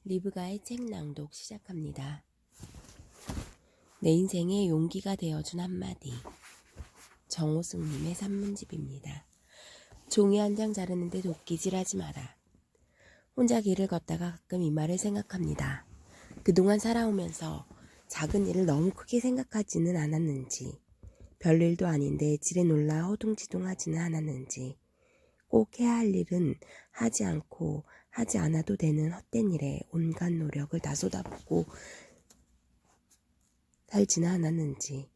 리브가의 책 낭독 시작합니다. 내 인생에 용기가 되어준 한마디. 정호승님의 산문집입니다. 종이 한 장 자르는데 도끼질하지 마라. 혼자 길을 걷다가 가끔 이 말을 생각합니다. 그동안 살아오면서 작은 일을 너무 크게 생각하지는 않았는지, 별일도 아닌데 질에 놀라 허둥지둥하지는 않았는지, 꼭 해야 할 일은 하지 않고 하지 않아도 되는 헛된 일에 온갖 노력을 다 쏟아붓고 살지는 않았는지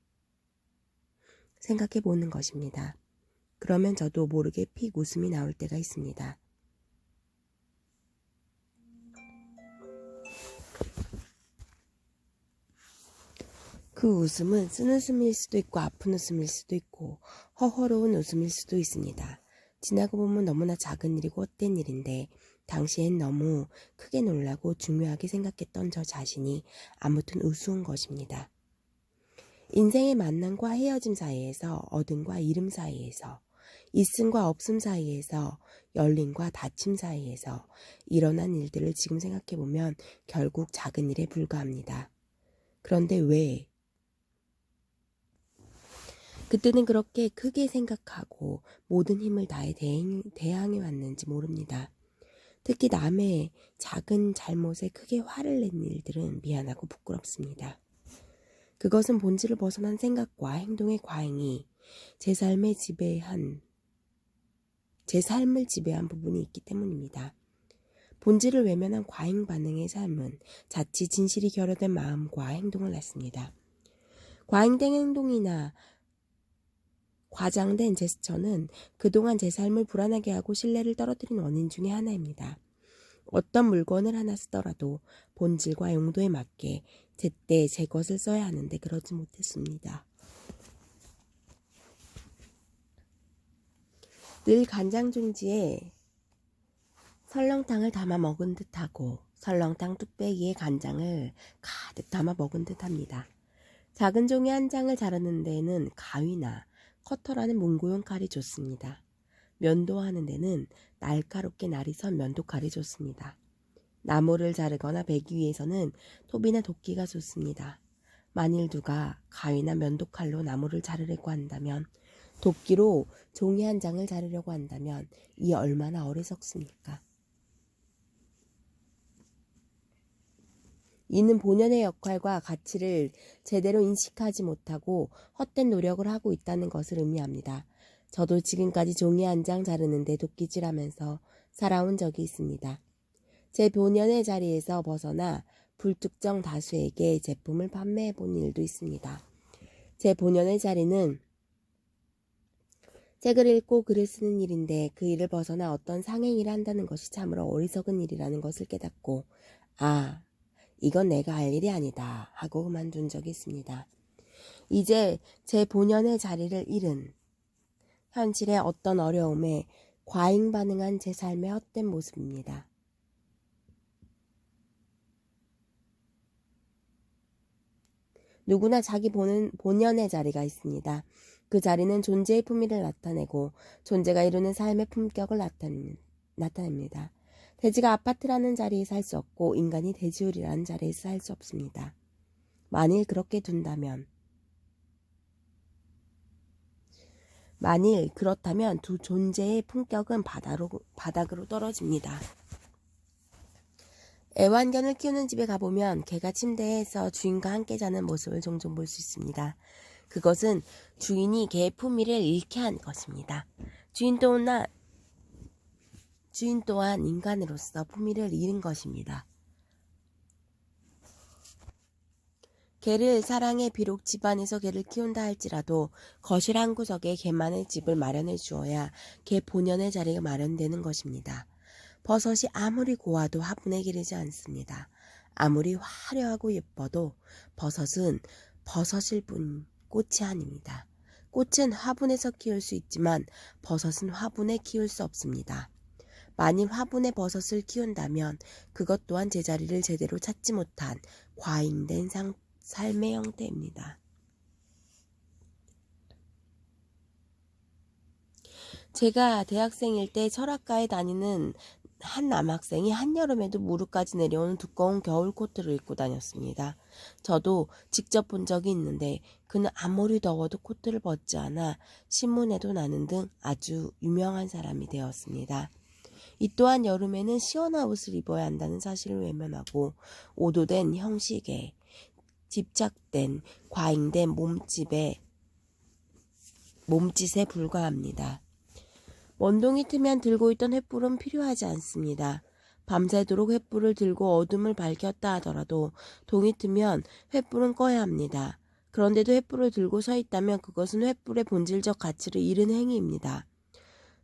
생각해 보는 것입니다. 그러면 저도 모르게 픽 웃음이 나올 때가 있습니다. 그 웃음은 쓴 웃음일 수도 있고 아픈 웃음일 수도 있고 허허로운 웃음일 수도 있습니다. 지나고 보면 너무나 작은 일이고 헛된 일인데 당시엔 너무 크게 놀라고 중요하게 생각했던 저 자신이 아무튼 우스운 것입니다. 인생의 만남과 헤어짐 사이에서 어둠과 이름 사이에서 있음과 없음 사이에서 열림과 닫힘 사이에서 일어난 일들을 지금 생각해보면 결국 작은 일에 불과합니다. 그런데 왜? 그때는 그렇게 크게 생각하고 모든 힘을 다해 대항해 왔는지 모릅니다. 특히 남의 작은 잘못에 크게 화를 낸 일들은 미안하고 부끄럽습니다. 그것은 본질을 벗어난 생각과 행동의 과잉이 제 삶을 지배한 부분이 있기 때문입니다. 본질을 외면한 과잉 반응의 삶은 자칫 진실이 결여된 마음과 행동을 낳습니다. 과잉된 행동이나 과장된 제스처는 그동안 제 삶을 불안하게 하고 신뢰를 떨어뜨린 원인 중에 하나입니다. 어떤 물건을 하나 쓰더라도 본질과 용도에 맞게 제때 제 것을 써야 하는데 그러지 못했습니다. 늘 간장 종지에 설렁탕을 담아 먹은 듯하고 설렁탕 뚝배기에 간장을 가득 담아 먹은 듯합니다. 작은 종이 한 장을 자르는 데에는 가위나 커터라는 문구용 칼이 좋습니다. 면도하는 데는 날카롭게 날이 선 면도칼이 좋습니다. 나무를 자르거나 베기 위해서는 톱이나 도끼가 좋습니다. 만일 누가 가위나 면도칼로 나무를 자르려고 한다면, 도끼로 종이 한 장을 자르려고 한다면 이 얼마나 어리석습니까? 이는 본연의 역할과 가치를 제대로 인식하지 못하고 헛된 노력을 하고 있다는 것을 의미합니다. 저도 지금까지 종이 한 장 자르는데 도끼질하면서 살아온 적이 있습니다. 제 본연의 자리에서 벗어나 불특정 다수에게 제품을 판매해 본 일도 있습니다. 제 본연의 자리는 책을 읽고 글을 쓰는 일인데 그 일을 벗어나 어떤 상행일을 한다는 것이 참으로 어리석은 일이라는 것을 깨닫고 이건 내가 할 일이 아니다 하고 그만둔 적이 있습니다. 이제 제 본연의 자리를 잃은 현실의 어떤 어려움에 과잉 반응한 제 삶의 헛된 모습입니다. 누구나 자기 본연의 자리가 있습니다. 그 자리는 존재의 품위를 나타내고 존재가 이루는 삶의 품격을 나타냅니다. 돼지가 아파트라는 자리에 살 수 없고 인간이 돼지우리라는 자리에서 살 수 없습니다. 만일 그렇다면 두 존재의 품격은 바닥으로 떨어집니다. 애완견을 키우는 집에 가보면 개가 침대에서 주인과 함께 자는 모습을 종종 볼 수 있습니다. 그것은 주인이 개의 품위를 잃게 한 것입니다. 주인 또한 인간으로서 품위를 잃은 것입니다. 개를 사랑해 비록 집안에서 개를 키운다 할지라도 거실 한 구석에 개만의 집을 마련해 주어야 개 본연의 자리가 마련되는 것입니다. 버섯이 아무리 고와도 화분에 기르지 않습니다. 아무리 화려하고 예뻐도 버섯은 버섯일 뿐 꽃이 아닙니다. 꽃은 화분에서 키울 수 있지만 버섯은 화분에 키울 수 없습니다. 만일 화분에 버섯을 키운다면 그것 또한 제자리를 제대로 찾지 못한 과잉된 삶의 형태입니다. 제가 대학생일 때 철학과에 다니는 한 남학생이 한여름에도 무릎까지 내려오는 두꺼운 겨울 코트를 입고 다녔습니다. 저도 직접 본 적이 있는데 그는 아무리 더워도 코트를 벗지 않아 신문에도 나는 등 아주 유명한 사람이 되었습니다. 이 또한 여름에는 시원한 옷을 입어야 한다는 사실을 외면하고 오도된 형식에 집착된 과잉된 몸짓에 불과합니다. 원동이 트면 들고 있던 횃불은 필요하지 않습니다. 밤새도록 횃불을 들고 어둠을 밝혔다 하더라도 동이 트면 횃불은 꺼야 합니다. 그런데도 횃불을 들고 서 있다면 그것은 횃불의 본질적 가치를 잃은 행위입니다.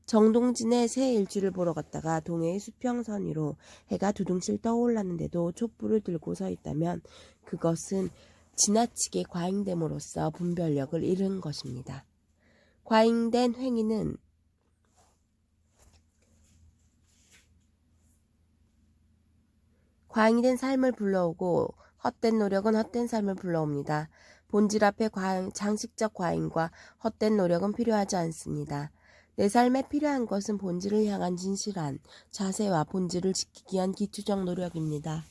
정동진의 새 일출을 보러 갔다가 동해의 수평선 위로 해가 두둥실 떠올랐는데도 촛불을 들고 서 있다면 그것은 지나치게 과잉됨으로써 분별력을 잃은 것입니다. 과잉된 행위는 과잉된 삶을 불러오고 헛된 노력은 헛된 삶을 불러옵니다. 본질 앞에 장식적 과잉과 헛된 노력은 필요하지 않습니다. 내 삶에 필요한 것은 본질을 향한 진실한 자세와 본질을 지키기 위한 기초적 노력입니다.